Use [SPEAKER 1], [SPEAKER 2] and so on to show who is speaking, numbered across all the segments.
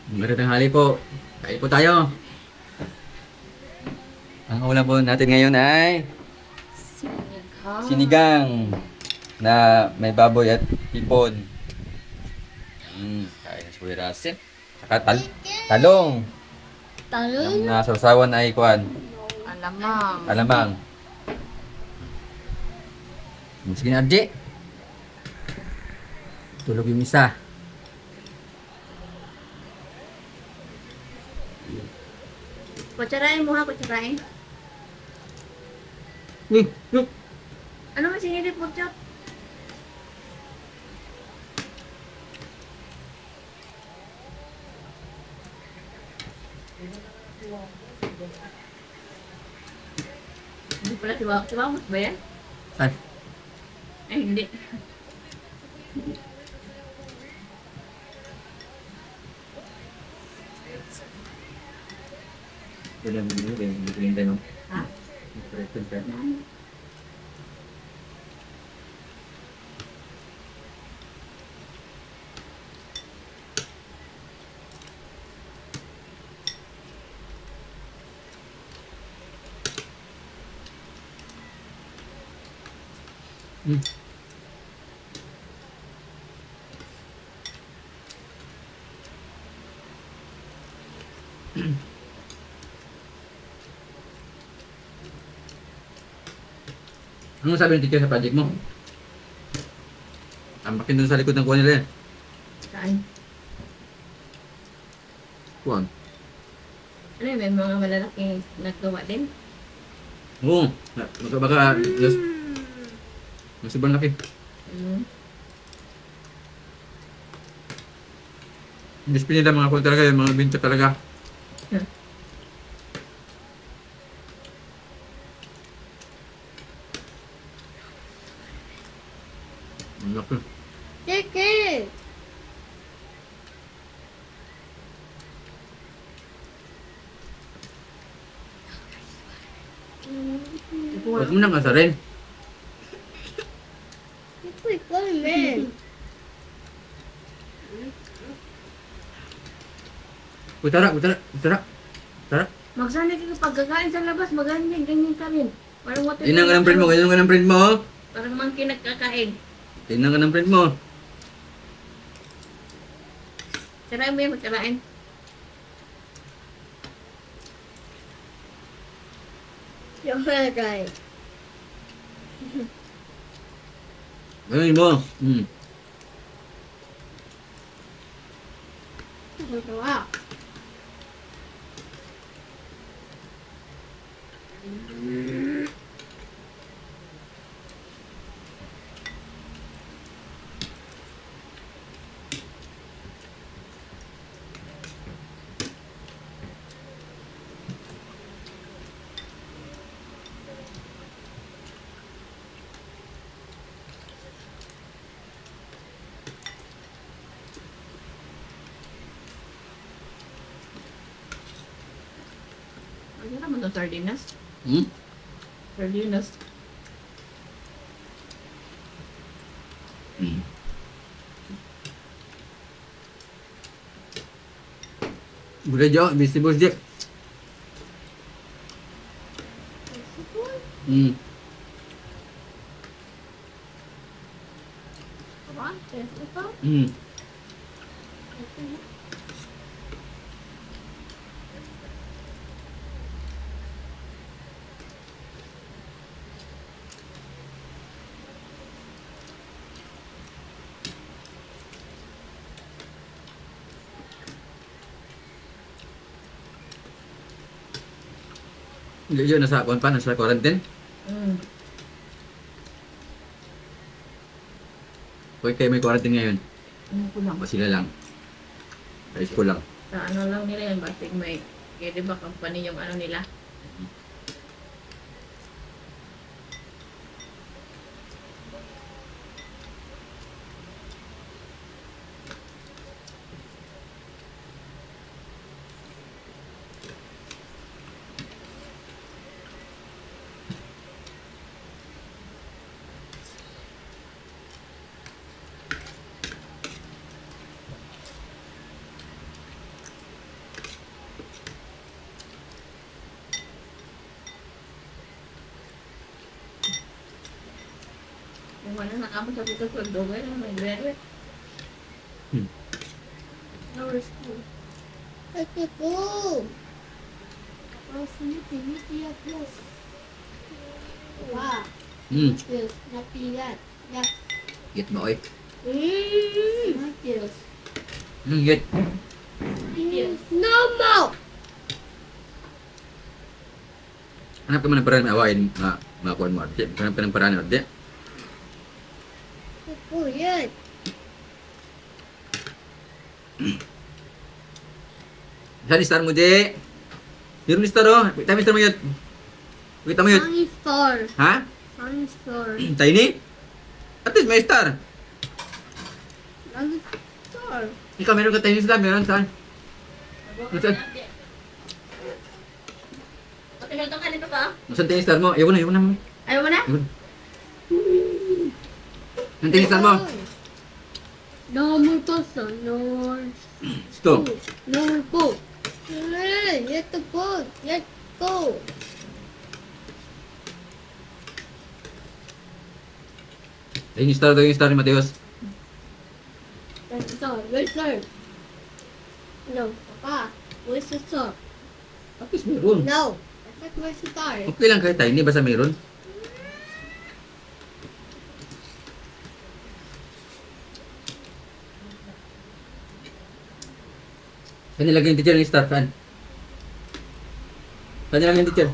[SPEAKER 1] Magandang tanghali po. Kain po tayo. Ang ulam po natin ngayon ay sinigang na may baboy at hipon. Kain na si Kuya Russell. Saka talong.
[SPEAKER 2] Talong?
[SPEAKER 1] Yung nasawsawan ay kuan.
[SPEAKER 2] Alamang.
[SPEAKER 1] Alamang. Sige na, Arji. Tulog yung isa.
[SPEAKER 2] Kutsarain mo ha, kutsarain.
[SPEAKER 1] Look.
[SPEAKER 2] Ano mo sinilip mo, Chot? Hindi pala siwamos ba yan?
[SPEAKER 1] Ay,
[SPEAKER 2] Ay, hindi.
[SPEAKER 1] ulam mo yung tanong.
[SPEAKER 2] Ha?
[SPEAKER 1] Hmm. Ano sabi ng teacher sa project mo? Tambakin dun sa likod ng kuha nila yan.
[SPEAKER 2] Saan?
[SPEAKER 1] Kuhan.
[SPEAKER 2] Ano yun, may mga malalaking naggawa din?
[SPEAKER 1] Oo. Baka sobrang laki.
[SPEAKER 2] Hmm.
[SPEAKER 1] Hindi nila mga kuha talaga yung mga binta talaga. Ang laki.
[SPEAKER 2] Teke!
[SPEAKER 1] Huwag mo nang asarin.
[SPEAKER 2] Ito ikaw, men.
[SPEAKER 1] Tara.
[SPEAKER 2] Magsanay ka kapag kakain sa labas, ganyan ka rin. Parang water.
[SPEAKER 1] Tinang ka ng friend mo, ganyan ka ng friend mo.
[SPEAKER 2] Parang monkey nagkakain.
[SPEAKER 1] Tinang ka ng friend mo.
[SPEAKER 2] Sarain mo yan, magkarain. Yung guys.
[SPEAKER 1] Ganyan mo.
[SPEAKER 2] Wow. Ano naman itong sardinas? Sardinas.
[SPEAKER 1] Boleh jawab, mesti bos je.
[SPEAKER 2] Apa? Apa?
[SPEAKER 1] Hindi yun, nasa kuwan pa, nasa quarantine. Okay kayo may quarantine ngayon.
[SPEAKER 2] Ano ko lang.
[SPEAKER 1] O sila lang. Sa school lang.
[SPEAKER 2] Sa ano lang nila yan, basig may, kaya diba company yung ano nila? Ano nakapos sa puto ko, dogay na may graduate. Lower school.
[SPEAKER 3] Ito po. Oh, siniti at plus. Wow. Yes, napigat. Yes.
[SPEAKER 1] Git mo, oy.
[SPEAKER 3] Yes.
[SPEAKER 1] Git.
[SPEAKER 3] Yes. No more.
[SPEAKER 1] Hanap ka man ng paraan na awain, makakuha mo. Hanap ka ng paraan, ate.
[SPEAKER 3] Ito po, yan.
[SPEAKER 1] Saan star mo, di? Meron ni star, oh. Wait, star mo yun. Wait mo yun.
[SPEAKER 3] Sunny store.
[SPEAKER 1] Ha?
[SPEAKER 3] Sunny store.
[SPEAKER 1] Tiny? At least may star.
[SPEAKER 3] Sunny store.
[SPEAKER 1] Ikaw, meron ka tiny star, meron saan? Nasaan?
[SPEAKER 2] Matagal ka nito pa?
[SPEAKER 1] Nasaan tiny star mo? Ayaw na, ayaw na.
[SPEAKER 2] Ayaw mo na?
[SPEAKER 1] Ayaw na. Nasaan tiny star mo?
[SPEAKER 3] No more pasta. No more.
[SPEAKER 1] Ito.
[SPEAKER 3] No more po. Ito po. Let's go.
[SPEAKER 1] Tiny star daw yung star ni Mateos.
[SPEAKER 3] Let's go. Where's sir? No. Papa. Where's the star?
[SPEAKER 1] At least meron.
[SPEAKER 3] No. I said where's the star?
[SPEAKER 1] Okay lang kahit tiny, basta meron. Saan nilagay yung teacher ng star? Saan? Saan nilagay yung teacher?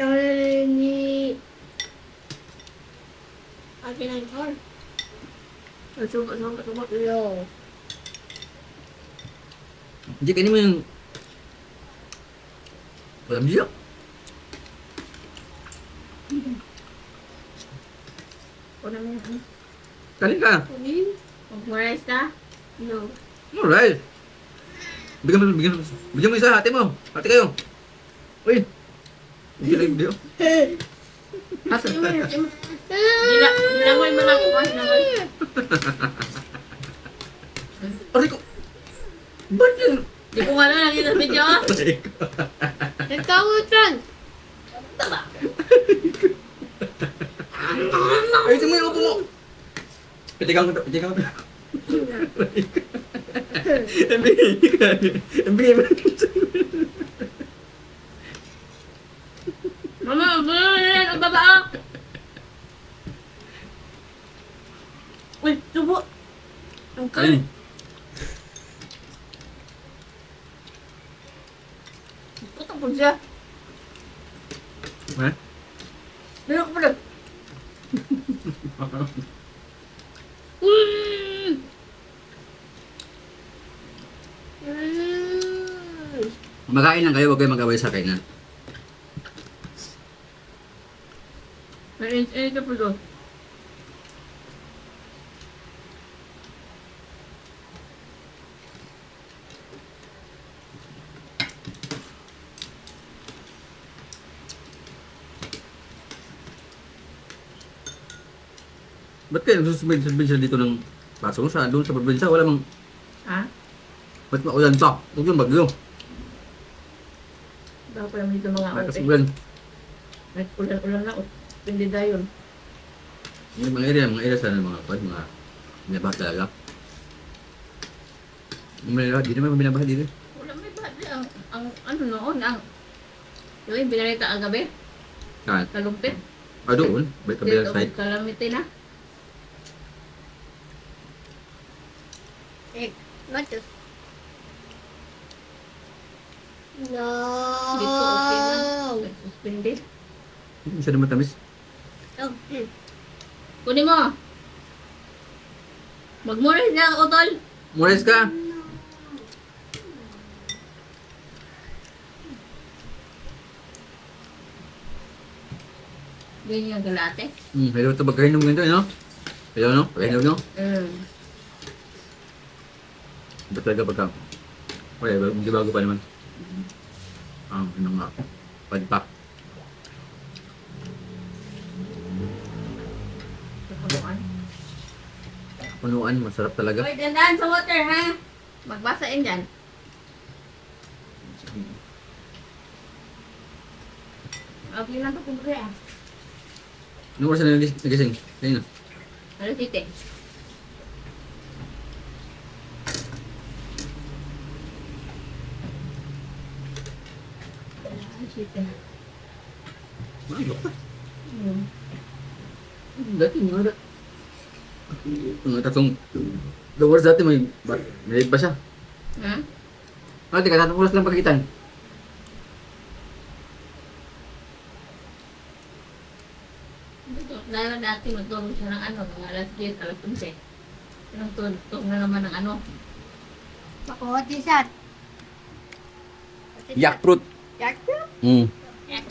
[SPEAKER 3] Ni akin ang car.
[SPEAKER 2] Subo.
[SPEAKER 3] Yo.
[SPEAKER 1] Hindi, kainin mo yung... Walang biyak.
[SPEAKER 2] Una mo yan.
[SPEAKER 1] Kanin ka.
[SPEAKER 3] Kunin?
[SPEAKER 2] Mag-morais ka?
[SPEAKER 3] No.
[SPEAKER 1] Alright. Bigyan mo isa, hati mo. Hati kayo. Uy. Hindi lang yung video.
[SPEAKER 2] Asa mo yun? Hinangoy mo lang ko. Hinangoy.
[SPEAKER 1] Aray ko. Ba't yan?
[SPEAKER 2] Di ko nga lang nakita sa video.
[SPEAKER 1] Aray ko.
[SPEAKER 3] Nagkamutan!
[SPEAKER 1] Ay, ito mo yung upo mo. Patigang ko. MBA mo.
[SPEAKER 2] Mama, ang baba. Uy, subo. Ang
[SPEAKER 1] Ayun.
[SPEAKER 2] kain. Putang po siya.
[SPEAKER 1] Ha?
[SPEAKER 2] Meron ka pala.
[SPEAKER 1] Makain lang kayo, huwag kayo mag-away sa kainan.
[SPEAKER 2] May ka po doon.
[SPEAKER 1] Ba't kayo nagsusumbin dito ng baso sa doon sa probinsya? Wala mang...
[SPEAKER 2] Ha?
[SPEAKER 1] Ba't maulan pa? Huwag yung bagyo.
[SPEAKER 2] Baka pa naman dito mga
[SPEAKER 1] Lakas
[SPEAKER 2] ope.
[SPEAKER 1] ulan.
[SPEAKER 2] Ulan na. Hindi dayon.
[SPEAKER 1] Yung mga area sana mga kwan, mga binabaha talaga. Yung mga di naman binabaha dito.
[SPEAKER 2] Wala may badi. Ang ano noon, yung binarita ang gabi.
[SPEAKER 1] Saan?
[SPEAKER 2] Kalumpit.
[SPEAKER 1] Ah, doon. Ba't kabilang
[SPEAKER 2] Dito
[SPEAKER 1] side?
[SPEAKER 2] kalamity na.
[SPEAKER 3] What the? No.
[SPEAKER 2] Dito, okay lang. Suspended.
[SPEAKER 1] Isa naman tamis.
[SPEAKER 3] Oh,
[SPEAKER 2] Kunin mo. Magmura na, Utol.
[SPEAKER 1] Mulis ka.
[SPEAKER 2] Ganyan yung galate.
[SPEAKER 1] Hello ito pagkahinom ganito, no? Hello, no? Pagkahinom, no? Iba talaga pagka... Wala, hindi bago pa naman. Ano nga. Padpak. Punuan, masarap talaga.
[SPEAKER 2] Hoy, dandan sa water, ha? Magbasain dyan. Okay lang ito kung kaya.
[SPEAKER 1] Anong oras na nagising? Ayun na.
[SPEAKER 2] Ano tite? Tite.
[SPEAKER 1] Ano ka? Dati mga mga tatong oras dati may ba siya?
[SPEAKER 2] Ha?
[SPEAKER 1] Teka, tatong oras lang pagkitan.
[SPEAKER 2] Dahil dati magtulog siya ng ano, mga alas 10, alas 11. Pinagtulog na naman ng ano.
[SPEAKER 3] What is that?
[SPEAKER 1] Yak fruit.
[SPEAKER 3] Yak fruit?
[SPEAKER 1] Mm.
[SPEAKER 2] Eh,